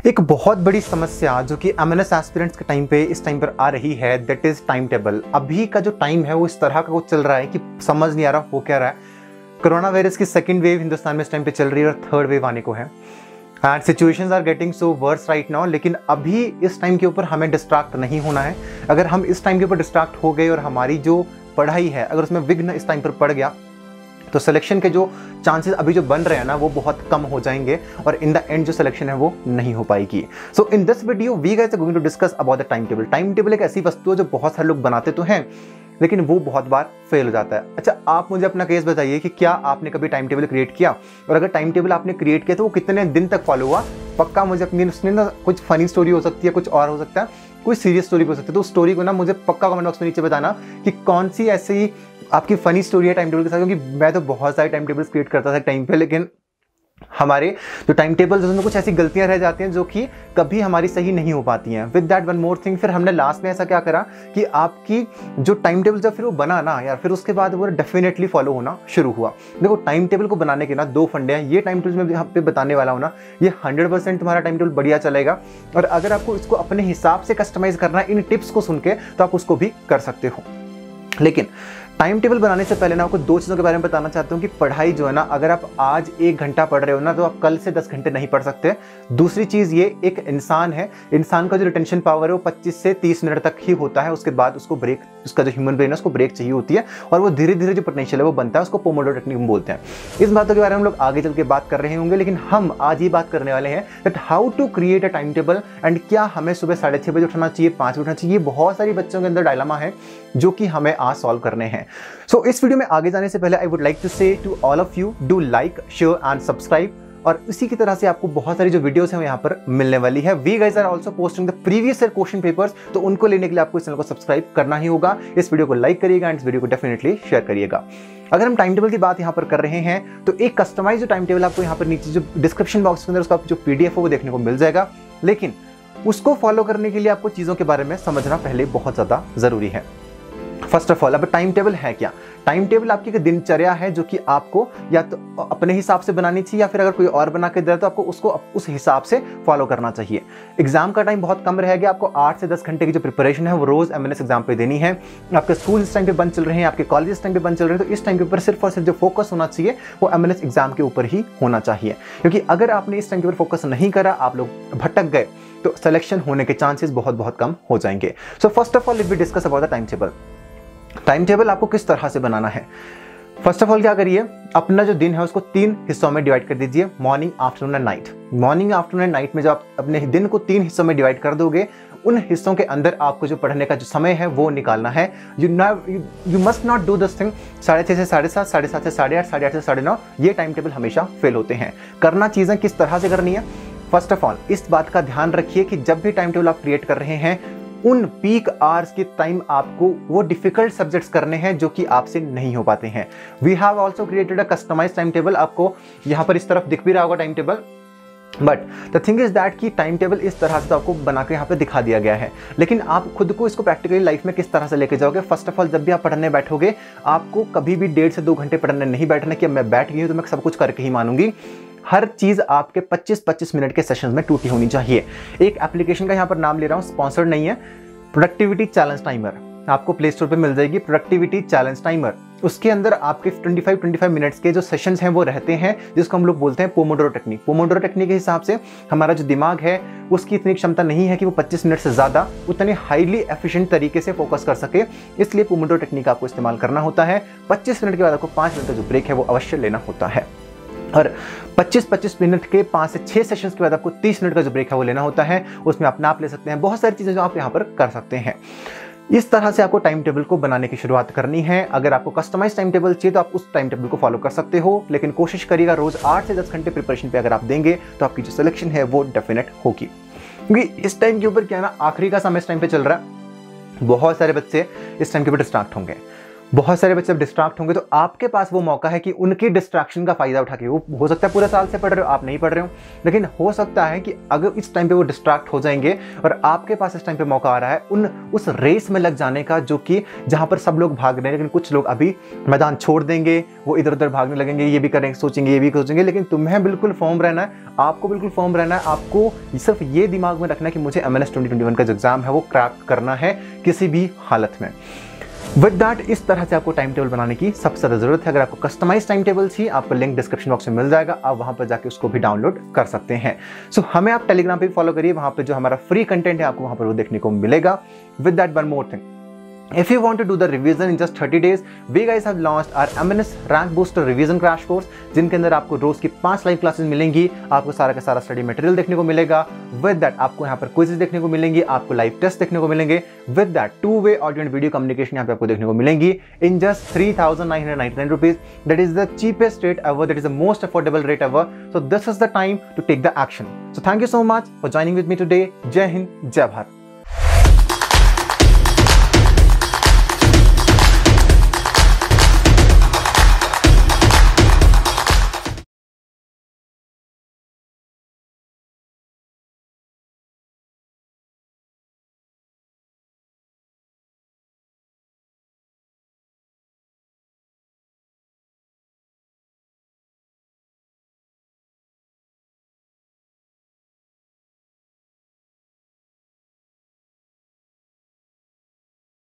एक बहुत बड़ी समस्या जो कि एमएनएस एस्पिरेंट्स के टाइम पे इस टाइम पर आ रही है, दैट इज टाइम टेबल। अभी का जो टाइम है वो इस तरह का कुछ चल रहा है कि समझ नहीं आ रहा हो क्या रहा है। कोरोना वायरस की सेकंड वेव हिंदुस्तान में इस टाइम पे चल रही है और थर्ड वेव आने को है and situations are getting so worse right now. लेकिन अभी इस टाइम के ऊपर हमें डिस्ट्रैक्ट नहीं होना है। अगर हम इस टाइम के ऊपर डिस्ट्रैक्ट हो गए और हमारी जो पढ़ाई है अगर उसमें विघ्न इस टाइम पर पड़ गया तो सिलेक्शन के जो चांसेस अभी जो बन रहे हैं ना वो बहुत कम हो जाएंगे और इन द एंड जो सिलेक्शन है वो नहीं हो पाएगी। So in this video we guys are going to discuss about the time table. Time table एक ऐसी वस्तु है जो बहुत सारे लोग बनाते तो हैं लेकिन वो बहुत बार फेल हो जाता है। अच्छा, आप मुझे अपना केस बताइए कि क्या आपने कभी टाइम टेबल क्रिएट किया, और अगर टाइम टेबल आपने क्रिएट किया तो वो कितने दिन तक फॉलो हुआ। पक्का मुझे अपनी उसमें ना कुछ फनी स्टोरी हो सकती है, कुछ और हो सकता है, कोई सीरियस स्टोरी हो सकती है। तो उस स्टोरी को ना मुझे पक्का कमेंट बॉक्स में नीचे बताना कि कौन सी ऐसी आपकी फनी स्टोरी है टाइम टेबल के साथ। क्योंकि मैं तो बहुत सारे टाइम टेबल्स क्रिएट करता था टाइम पे, लेकिन हमारे जो टाइम टेबल्स उसमें कुछ ऐसी गलतियां रह जाती हैं जो कि कभी हमारी सही नहीं हो पाती हैं। With that one more thing, फिर हमने लास्ट में ऐसा क्या करा कि आपकी जो टाइम टेबल जब फिर वो बना ना यार, फिर उसके बाद वो डेफिनेटली फॉलो होना शुरू हुआ। देखो, टाइम टेबल को बनाने के ना दो फंडे हैं। ये टाइम टेबल में यहाँ पे बताने वाला हूँ ना, ये 100% तुम्हारा टाइम टेबल बढ़िया चलेगा। और अगर आपको इसको अपने हिसाब से कस्टमाइज करना है इन टिप्स को सुन के, तो आप उसको भी कर सकते हो। लेकिन टाइम टेबल बनाने से पहले ना आपको दो चीज़ों के बारे में बताना चाहता हूँ कि पढ़ाई जो है ना, अगर आप आज 1 घंटा पढ़ रहे हो ना तो आप कल से 10 घंटे नहीं पढ़ सकते। दूसरी चीज़, ये एक इंसान है, इंसान का जो रिटेंशन पावर है वो 25 से 30 मिनट तक ही होता है। उसके बाद उसको ब्रेक, उसका जो ह्यूमन ब्रेन है उसको ब्रेक चाहिए होती है और वो धीरे धीरे जो पोटेंशियल है वो बनता है। उसको पोमोडोरो टेक्निक बोलते हैं। इस बातों के बारे में हम लोग आगे चल के बात कर रहे होंगे, लेकिन हम आज ये बात करने वाले हैं that how to create a time table and क्या हमें सुबह 6:30 बजे उठना चाहिए, 5 बजे उठना चाहिए। ये बहुत सारी बच्चों के अंदर डायलेमा है जो कि हमें आज सॉल्व करने हैं। सो इस वीडियो में आगे जाने से पहले I would like to say to all of you, do like, share and subscribe. और इसी की तरह से आपको बहुत सारी जो वीडियोस हैं वो यहाँ पर मिलने वाली है। We guys are also posting the previous year question papers, तो उनको लेने के लिए आपको इस चैनल को सब्सक्राइब करना ही होगा। इस वीडियो को लाइक करिएगा एंड इस वीडियो को डेफिनेटली शेयर करिएगा। अगर हम टाइम टेबल की बात यहाँ पर कर रहे हैं तो एक कस्टमाइज जो टाइम टेबल आपको यहाँ पर नीचे जो डिस्क्रिप्शन बॉक्स के अंदर उसका जो PDF है वो देखने को मिल जाएगा। लेकिन उसको फॉलो करने के लिए आपको चीज़ों के बारे में समझना पहले बहुत ज़्यादा ज़रूरी है। फर्स्ट ऑफ ऑल, अब टाइम टेबल है क्या? टाइम टेबल आपकी एक दिनचर्या है जो कि आपको या तो अपने हिसाब से बनानी चाहिए या फिर अगर कोई और बना के दे तो आपको उसको उस हिसाब से फॉलो करना चाहिए। एग्जाम का टाइम बहुत कम रहेगा, आपको 8 से 10 घंटे की जो प्रिपरेशन है वो रोज एमएनएस एग्जाम पे देनी है। आपके स्कूल इस टाइम पे बंद चल रहे हैं, आपके कॉलेज इस टाइम पे बंद चल रहे हैं, तो इस टाइम के ऊपर सिर्फ और सिर्फ जो फोकस होना चाहिए वो एमएनएस एग्जाम के ऊपर ही होना चाहिए। क्योंकि अगर आपने इस टाइम के ऊपर फोकस नहीं करा, आप लोग भटक गए, तो सिलेक्शन होने के चांसेस बहुत कम हो जाएंगे। So first of all let's discuss about the time table. Time table आपको किस तरह से बनाना है? फर्स्ट ऑफ ऑल क्या करिए, अपना जो दिन है उसको 3 हिस्सों में डिवाइड कर दीजिए, morning, afternoon and night. Morning, afternoon and night में जब आप अपने दिन को 3 हिस्सों में डिवाइड कर दोगे, उन हिस्सों के अंदर आपको जो पढ़ने का जो समय है वो निकालना है। You must not do this thing 6:30 से 7:30, 7:30 से 8:30, 8:30 से 9:30। ये टाइम टेबल हमेशा फेल होते हैं। करना चीज़ें किस तरह से करनी है? फर्स्ट ऑफ ऑल इस बात का ध्यान रखिए कि जब भी टाइम टेबल आप क्रिएट कर रहे हैं, उन पीक आवर्स के टाइम आपको वो डिफिकल्ट सब्जेक्ट्स करने हैं जो कि आपसे नहीं हो पाते हैं। We have also created a customised time table. आपको यहाँ पर इस तरफ दिख भी रहा होगा time table, but the thing is that कि टाइम टेबल इस तरह से तो आपको बना के यहाँ पे दिखा दिया गया है, लेकिन आप खुद को इसको प्रैक्टिकली लाइफ में किस तरह से लेके जाओगे? फर्स्ट ऑफ ऑल, जब भी आप पढ़ने बैठोगे, आपको कभी भी 1.5 से 2 घंटे पढ़ने नहीं बैठना कि मैं बैठ गई हूँ तो मैं सब कुछ करके ही मानूंगी। हर चीज आपके 25-25 मिनट के सेशंस में टूटी होनी चाहिए। एक एप्लीकेशन का यहाँ पर नाम ले रहा हूँ, स्पॉन्सर्ड नहीं है, प्रोडक्टिविटी चैलेंज टाइमर। आपको प्ले स्टोर पे मिल जाएगी प्रोडक्टिविटी चैलेंज टाइमर। उसके अंदर आपके 25 मिनट्स के जो सेशंस हैं वो रहते हैं, जिसको हम लोग बोलते हैं पोमोडोरो टेक्निक। पोमोडोरो टेक्निक के हिसाब से हमारा जो दिमाग है उसकी इतनी क्षमता नहीं है कि वो 25 मिनट से ज़्यादा उतने हाईली एफिशिएंट तरीके से फोकस कर सके। इसलिए पोमोडोरो टेक्निक आपको इस्तेमाल करना होता है। 25 मिनट के बाद आपको 5 मिनट का जो ब्रेक है वो अवश्य लेना होता है। और 25-25 मिनट के 5 से 6 सेशंस के बाद आपको 30 मिनट का जो ब्रेक है वो लेना होता है। उसमें आप नाप ले सकते हैं, बहुत सारी चीज़ें जो आप यहाँ पर कर सकते हैं। इस तरह से आपको टाइम टेबल को बनाने की शुरुआत करनी है। अगर आपको कस्टमाइज टाइम टेबल चाहिए तो आप उस टाइम टेबल को फॉलो कर सकते हो, लेकिन कोशिश करिएगा रोज 8 से 10 घंटे प्रिपरेशन पे अगर आप देंगे तो आपकी जो सिलेक्शन है वो डेफिनेट होगी। क्योंकि इस टाइम के ऊपर क्या है ना, आखिरी का समय इस टाइम पे चल रहा है, बहुत सारे बच्चे इस टाइम के ऊपर डिस्ट्रैक्ट होंगे। बहुत सारे बच्चे डिस्ट्रैक्ट होंगे तो आपके पास वो मौका है कि उनकी डिस्ट्रैक्शन का फायदा उठा के, वो हो सकता है पूरे साल से पढ़ रहे हो, आप नहीं पढ़ रहे हो, लेकिन हो सकता है कि अगर इस टाइम पे वो डिस्ट्रैक्ट हो जाएंगे और आपके पास इस टाइम पे मौका आ रहा है उस रेस में लग जाने का, जो कि जहां पर सब लोग भाग रहे हैं लेकिन कुछ लोग अभी मैदान छोड़ देंगे, वो इधर उधर भागने लगेंगे, ये भी करेंगे, सोचेंगे, ये भी सोचेंगे, लेकिन तुम्हें बिल्कुल फॉर्म रहना है, आपको बिल्कुल फॉर्म रहना है। आपको सिर्फ ये दिमाग में रखना है कि मुझे MLS 2021 का जो एग्जाम है वो क्रैक करना है किसी भी हालत में। विद दैट, इस तरह से आपको टाइम टेबल बनाने की सबसे ज़्यादा जरूरत है। अगर आपको कस्टमाइज टाइम टेबल चाहिए, आपको लिंक डिस्क्रिप्शन बॉक्स में मिल जाएगा, आप वहां पर जाके उसको भी डाउनलोड कर सकते हैं। सो हमें आप टेलीग्राम पे भी फॉलो करिए, वहां पे जो हमारा फ्री कंटेंट है आपको वहां पर वो देखने को मिलेगा। With that, one more thing, if you want to do the revision in just 30 days, we guys have launched our MLS Rank Booster Revision Crash Course, जिनके अंदर आपको रोज की 5 लाइव क्लासेस मिलेंगी, आपको सारा का सारा स्टडी मटेरियल देखने को मिलेगा। विद दैट, आपको यहाँ पर क्विज़ेस देखने को मिलेंगी, आपको लाइव टेस्ट देखने को मिलेंगे। विद दैट, 2-वे ऑडियो एंड वीडियो कम्युनिकेशन यहाँ पे आपको देखने को मिलेंगी in just 3,999 rupees. That is the cheapest rate ever, that is the most affordable rate ever. So this is the time to take the action. So thank you so much for joining with me today. जय हिंद, जय भारत।